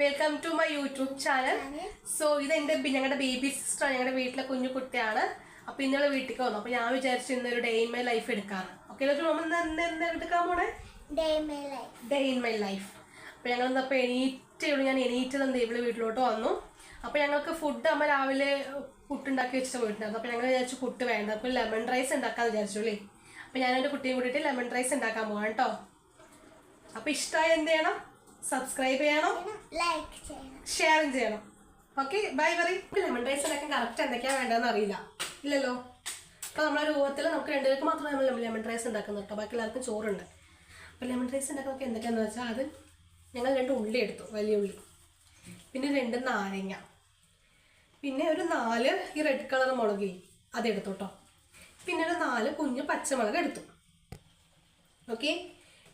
Welcome to my YouTube channel. So ഇത് ഞങ്ങളുടെ baby sister, ഞങ്ങളുടെ വീട്ടിലെ കുഞ്ഞു കുട്ടിയാണ്. അപ്പൊ ഇന്നലെ വീട്ടിലേക്ക് വന്നു. അപ്പൊ ഞാൻ വിചാരിച്ചു ഇന്നൊരു ഡേ ഇൻ മൈ ലൈഫ് എടുക്കാറ്. ഓക്കെ, എടുക്കാൻ പോണേ ഡേ ഇൻ മൈ ലൈഫ്. അപ്പൊ ഞങ്ങൾ ഇന്നപ്പോ ഞാൻ എണീറ്റത് ഇവള് വീട്ടിലോട്ട് വന്നു. അപ്പൊ ഞങ്ങൾക്ക് ഫുഡ് അമ്മ രാവിലെ പുട്ടുണ്ടാക്കി വെച്ചിട്ട് പോയിട്ടുണ്ടായിരുന്നു. അപ്പൊ ഞങ്ങൾ വിചാരിച്ചു പുട്ട് വേണ്ട, അപ്പൊ ലെമൺ റൈസ് ഉണ്ടാക്കാന്ന് വിചാരിച്ചു അല്ലേ. അപ്പൊ ഞാൻ എൻ്റെ കുട്ടിയും കൂട്ടിയിട്ട് ലെമൺ റൈസ് ഉണ്ടാക്കാൻ പോവാം കേട്ടോ. അപ്പൊ ഇഷ്ടമായി എന്ത് ചെയ്യണം? സബ്സ്ക്രൈബ് ചെയ്യണം, ലൈക്ക് ചെയ്യണം, ഷെയറും ചെയ്യണം. ഓക്കെ, ബൈ പറയും. ലെമൺ റൈസ് ഉണ്ടാക്കാൻ കറക്റ്റ് എന്തൊക്കെയാണ് വേണ്ടതെന്ന് അറിയില്ല ഇല്ലല്ലോ. അപ്പോൾ നമ്മളെ രൂപത്തിൽ നമുക്ക് രണ്ടുപേർക്ക് മാത്രമേ നമ്മൾ ലെമൺ റൈസ് ഉണ്ടാക്കുന്നത് കേട്ടോ. ബാക്കി എല്ലാവർക്കും ചോറുണ്ട്. അപ്പോൾ ലെമൺ റൈസ് ഉണ്ടാക്കുന്നതൊക്കെ എന്തൊക്കെയാണെന്ന് വെച്ചാൽ, അത് ഞങ്ങൾ 2 ഉള്ളി എടുത്തു, വലിയ ഉള്ളി, പിന്നെ 2 നാരങ്ങ, പിന്നെ ഒരു 4 ഈ റെഡ് കളർ മുളക് അതെടുത്തു കേട്ടോ. പിന്നെ ഒരു 4 കുഞ്ഞു പച്ചമുളക് എടുത്തു. ഓക്കെ,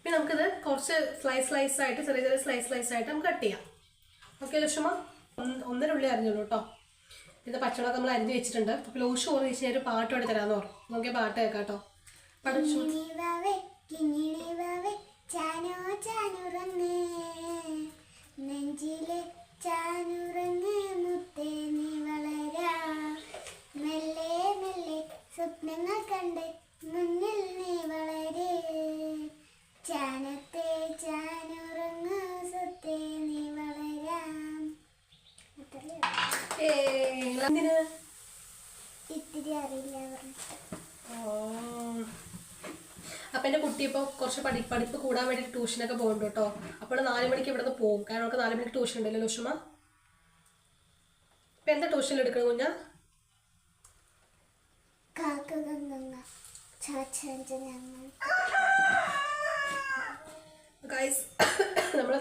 പിന്നെ നമുക്കിത് കുറച്ച് സ്ലൈസ് ആയിട്ട് ചെറിയ സ്ലൈസ് ആയിട്ട് നമുക്ക് കട്ട് ചെയ്യാം. ഓക്കെ ലക്ഷ്മ, 1.5 ഉള്ളി അരിഞ്ഞുള്ളൂ കേട്ടോ. ഇത് പച്ചമുളക് നമ്മൾ അരിഞ്ഞ് വെച്ചിട്ടുണ്ട്. അപ്പോൾ ലോഷ് ഓർന്ന് വെച്ച് ഒരു പാട്ട് പാടി തരാമെന്ന് പറഞ്ഞു. നമുക്ക് പാട്ട് കേൾക്കാം കേട്ടോ. നെഞ്ചിലെ ചാനുറങ്ങ് മുത്തേ നീ വളരാ, മെല്ലെ മെല്ലെ സ്വപ്നങ്ങൾ കണ്ട് മുന്നിൽ നീ വളരേ, ചാനത്തെ ചാനുറങ്ങ് സ്വത്തേ നീ വളരാം. ഇത്തിരി അറിയില്ല പറഞ്ഞിട്ട്. അപ്പം എൻ്റെ കുട്ടി ഇപ്പോൾ കുറച്ച് പഠിപ്പ് കൂടാൻ വേണ്ടി ട്യൂഷനൊക്കെ പോകുന്നുണ്ട് കേട്ടോ. അപ്പോൾ 4 മണിക്ക് ഇവിടെ നിന്ന് പോകും, കാരണം അവർക്ക് 4 മണിക്ക് ട്യൂഷൻ ഉണ്ടല്ലോ ലക്ഷ്മ. ഇപ്പം എന്താ ട്യൂഷനിൽ എടുക്കണം കുഞ്ഞാ? ഗൈസ് നമ്മൾ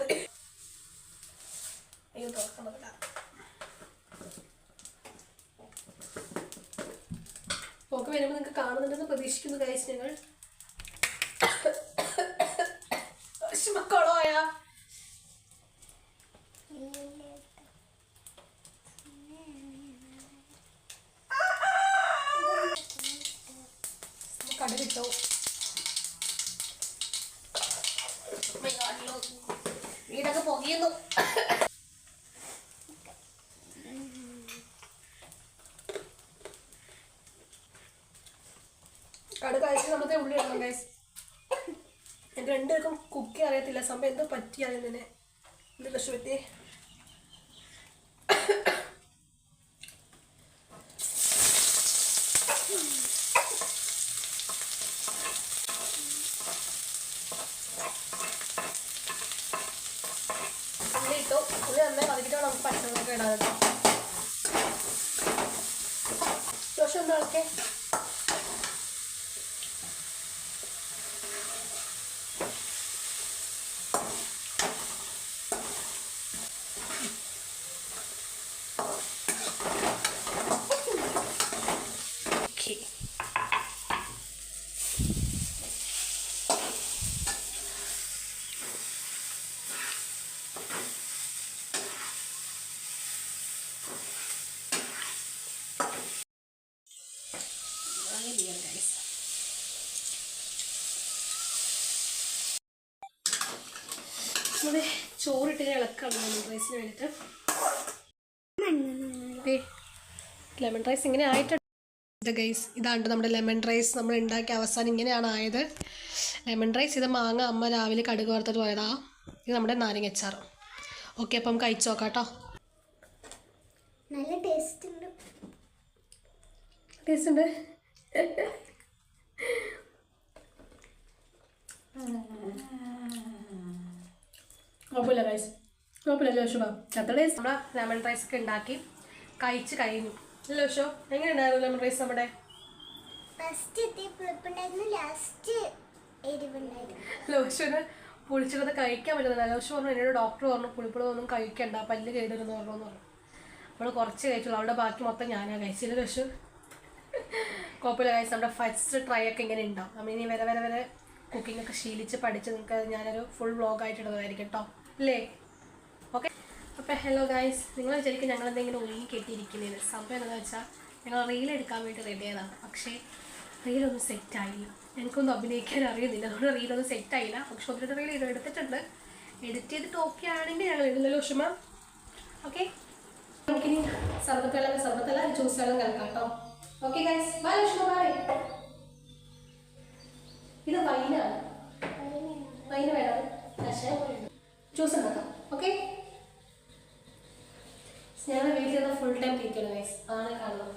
പോക്ക് വരുമ്പോൾ നിങ്ങൾക്ക് കാണുന്നുണ്ടെന്ന് പ്രതീക്ഷിക്കുന്നു ഗൈസ്. ഞങ്ങൾ മക്കളോ ആയാ കട കിട്ടോ. വീടൊക്കെ പൊകിയുന്നു. കട കഴിച്ച് നമുക്ക് ഉള്ളി ഇടണം ഗൈസ്. എനിക്ക് 2 പേർക്കും കുക്കി അറിയത്തില്ല. സംഭവം എന്തോ പറ്റിയാണ് ഇതിനെ. എന്ത് പ്രശ്നം പറ്റിയേ? ഉള്ളി ഇട്ടു. ഉള്ളി നന്നായി വതക്കിട്ടോ നമുക്ക് പച്ചമുളകൊക്കെ ഇടാൻ കേട്ടോ. ദോശ ഒന്ന് ഇളക്കേ. അതെ, ചോറിട്ട് ഇളക്കണം ലെമൺ റൈസിന് വേണ്ടിയിട്ട്. ലെമൺ റൈസ് ഇങ്ങനെ ആയിട്ടുണ്ട് ഗൈസ്. ഇതാണ് നമ്മുടെ ലെമൺ റൈസ്. നമ്മൾ ഉണ്ടാക്കിയ അവസാനം ഇങ്ങനെയാണ് ആയത്. ലെമൺ റൈസ് ഇത് മാങ്ങ അമ്മ രാവിലെ കടുക് വറുത്തിട്ട് പോയതാ. ഇത് നമ്മുടെ നാരങ്ങ അച്ചാർ. ഓക്കെ, അപ്പം കഴിച്ചു നോക്കാം കേട്ടോ. നല്ല ടേസ്റ്റ് ഉണ്ട്. ടേസ്റ്റ് ഉണ്ട്. കുഴപ്പമില്ല ഗൈസ്, കുഴപ്പമില്ല ലോഷോ. അത്ര ടേസ്റ്റ്. നമ്മൾ ലെമൺ റൈസ് ഒക്കെ ഉണ്ടാക്കി കഴിച്ച് കഴിഞ്ഞു. ലോഷോ, എങ്ങനെ ഉണ്ടായിരുന്നു ലെമൺ റൈസ്? നമ്മുടെ ലോഷോന് പുളിച്ചത് കഴിക്കാൻ പറ്റുന്നില്ല. ലോഷോ പറഞ്ഞു, എന്നോട് ഡോക്ടർ പറഞ്ഞു പുളിപ്പുളൊന്നും കഴിക്കണ്ട, പല്ല് കേടുവരുന്നു പറഞ്ഞു. അവൾ കുറച്ച് കഴിച്ചുള്ളൂ, അവളുടെ ബാക്കി മൊത്തം ഞാനാ കഴിച്ചില്ല ലോഷോ. കുഴപ്പമില്ല ഗൈസ്, നമ്മുടെ ഫസ്റ്റ് ട്രൈ ഒക്കെ ഇങ്ങനെ ഉണ്ടാവും. നമ്മൾ ഇനി വരെ കുക്കിംഗ് ഒക്കെ ശീലിച്ച് പഠിച്ച് നിങ്ങൾക്ക് ഞാനൊരു ഫുൾ വ്ളോഗായിട്ട് ഇടുന്നതായിരിക്കും കേട്ടോ, അല്ലേ? ഓക്കെ, അപ്പോൾ ഹലോ ഗൈസ്, നിങ്ങൾ ശരിക്കും ഞങ്ങൾ എന്തെങ്കിലും ഒഴുകി കെട്ടിയിരിക്കുന്നതിന് സംഭവം എന്താണെന്ന് വെച്ചാൽ ഞങ്ങൾ റീൽ എടുക്കാൻ വേണ്ടി റെഡി ആയതാണ്. പക്ഷേ റീലൊന്നും സെറ്റായില്ല. എനിക്കൊന്നും അഭിനയിക്കാൻ അറിയുന്നില്ല, അതുകൊണ്ട് റീലൊന്നും സെറ്റായില്ല. പക്ഷെ 1-2 റീൽ എടുത്തിട്ടുണ്ട്. എഡിറ്റ് ചെയ്തിട്ട് ഓക്കെ ആണെങ്കിൽ ഞങ്ങൾ ഇടുന്നല്ലോ ഉഷമ. ഓക്കെ നമുക്കിനി സർബത്തല്ല ജ്യൂസ് വെള്ളം കലക്കാം കേട്ടോ. Okay guys bye Lakshmi bye. ഇത് വൈനാണ്, വൈന് വേണം പക്ഷേ ജ്യൂസ് ഉണ്ടാക്കാം. ഓക്കെ ഞങ്ങൾ വീട്ടിൽ നിന്ന് ഫുൾ ടൈം തീറ്റയാണ് ഗൈസ്, അതാണ് കാണുന്നത്.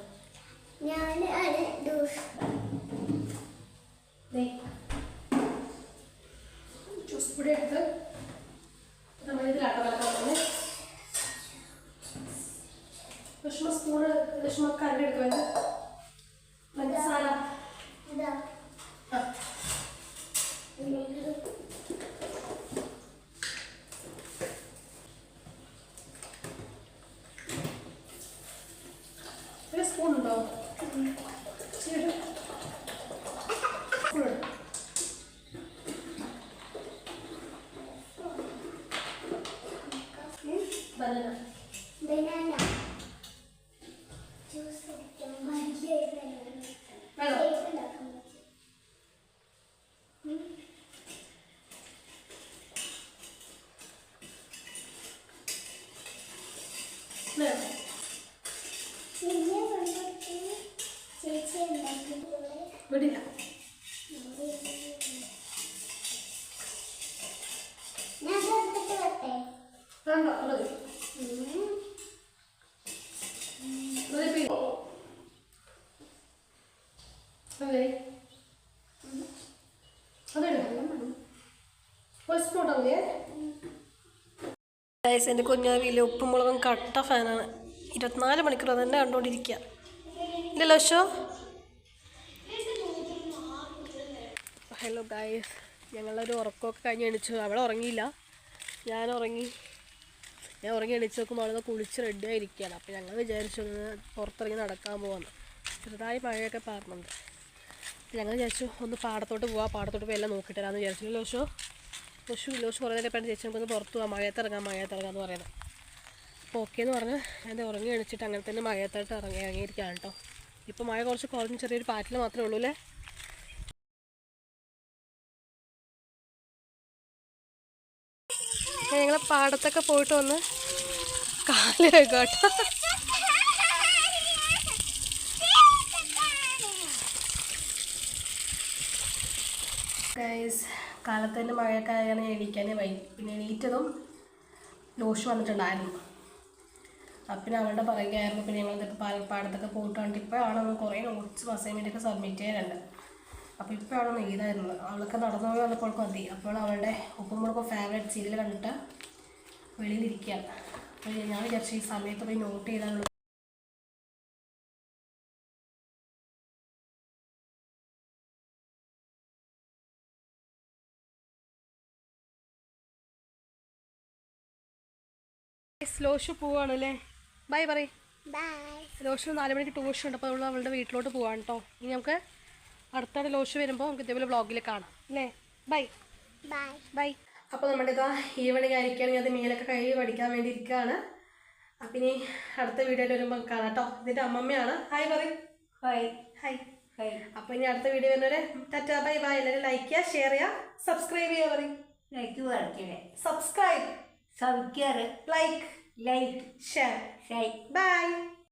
ജ്യൂസ് പൊടി എടുത്ത് നമ്മളിതിലാട്ടോ കലക്കാൻ പോകുന്നത്. ലക്ഷ്മ സ്പൂണ് ലക്ഷ്മ കരടി എടുക്കുന്നത് പഞ്ചസാര ഒരു സ്പൂൺ ഉണ്ടോ? ബനാന ജ്യൂസ് കുടിക്കാൻ ചേച്ചി വിടില്ല. ഞാൻ എടുത്തിട്ട് വരട്ടെ? വേണ്ട ഉള്ളത് എൻ്റെ കുഞ്ഞാവിയിലെ ഉപ്പും മുളകും കട്ട ഫാനാണ്. 24 മണിക്കൂർ തന്നെ കണ്ടുകൊണ്ടിരിക്കുക. ഇല്ലല്ലോ ഷോ. ഹലോ ഗായ്സ്, ഞങ്ങളൊരു ഉറക്കമൊക്കെ കഴിഞ്ഞ് എണിച്ചു. അവളെ ഉറങ്ങിയില്ല, ഞാൻ ഉറങ്ങി എണിച്ച് നോക്കുമ്പോൾ അവളൊന്ന് കുളിച്ച് റെഡി ആയിരിക്കുകയാണ്. അപ്പോൾ ഞങ്ങൾ വിചാരിച്ചു ഒന്ന് പുറത്തിറങ്ങി നടക്കാൻ പോകാമെന്ന്. ചെറുതായി മഴയൊക്കെ പാറുന്നുണ്ട്. ഞങ്ങൾ വിചാരിച്ചു ഒന്ന് പാടത്തോട്ട് പോയി എല്ലാം നോക്കിയിട്ട് വരാമെന്ന് വിചാരിച്ചു. ലോഷു കുറേ നേരം ചേച്ചി നമുക്കൊന്ന് പുറത്ത് പോകാം, മഴയത്തിറങ്ങാമെന്ന് പറയുന്നത്. അപ്പോൾ ഓക്കെ എന്ന് പറഞ്ഞ് ഞാൻ ഉറങ്ങി എണിച്ചിട്ട് അങ്ങനെ തന്നെ മഴയത്തായിട്ട് ഇറങ്ങിയിരിക്കുകയാണ് കേട്ടോ. ഇപ്പോൾ മഴ കുറച്ച് കുറഞ്ഞ് ചെറിയൊരു പാറ്റിൽ മാത്രമേ ഉള്ളൂ അല്ലേ. ഞങ്ങൾ പാടത്തൊക്കെ പോയിട്ട് വന്ന് കാല് കേട്ടോ. ഗൈസ് കാലത്ത് തന്നെ മഴയൊക്കെ ആയാണ് എണീക്കാനേ വൈകി. പിന്നെ എണീറ്റതും ലോഷ് വന്നിട്ടുണ്ടായിരുന്നു. പിന്നെ അവളുടെ പറയുകയായിരുന്നു. പിന്നെ ഞങ്ങൾ പാടത്തൊക്കെ പോയിട്ട് വന്നിട്ട് ഇപ്പോഴാണ് കുറേ നോട്ട്സും അസൈൻമെൻറ്റൊക്കെ സബ്മിറ്റ് ചെയ്യാനുണ്ട്. അപ്പോൾ ഇപ്പോഴാണ് എഴുതായിരുന്നത്. അവളൊക്കെ നടന്നു പോയി വന്നപ്പോൾ മതി. അപ്പോൾ അവളുടെ ഉപ്പുമുളക് ഫേവറേറ്റ് സീരിയൽ കണ്ടിട്ട് വെളിയിലിരിക്കുകയാണ്. അപ്പോൾ ഞാൻ വിചാരിച്ചു ഈ സമയത്ത് പോയി നോട്ട് ചെയ്താലുള്ള ലോഷു പോവാണല്ലേ. ബൈ പറയ്. ലോഷു 4 മണിക്ക് ട്യൂഷൻ ഉണ്ട്. അപ്പോൾ അവളുടെ വീട്ടിലോട്ട് പോവാണ് കേട്ടോ. ഇനി നമുക്ക് അടുത്ത ലോഷ് വരുമ്പോൾ നമുക്ക് ഇതേപോലെ വ്ളോഗിൽ കാണാം അല്ലേ. Bye bye. അപ്പോൾ നമ്മുടെ ഇതാ ഈവനിങ് ആയിരിക്കുകയാണെങ്കിൽ അത് മീനൊക്കെ കഴുകി പഠിക്കാൻ വേണ്ടി ഇരിക്കുകയാണ്. അപ്പം ഇനി അടുത്ത വീഡിയോയിൽ വരുമ്പോൾ കാണാം കേട്ടോ. ഇതിൻ്റെ അമ്മമ്മയാണ്. ഹായ് പറയും. Hi hi hi. അപ്പോൾ ഇനി അടുത്ത വീഡിയോ വരുന്നവരെ ടാറ്റാ ബൈ ബൈ. എല്ലാവരും ലൈക്ക് ചെയ്യുക, ഷെയർ ചെയ്യുക, സബ്സ്ക്രൈബ് ചെയ്യുക പറയും. Subscribe, like, share, by.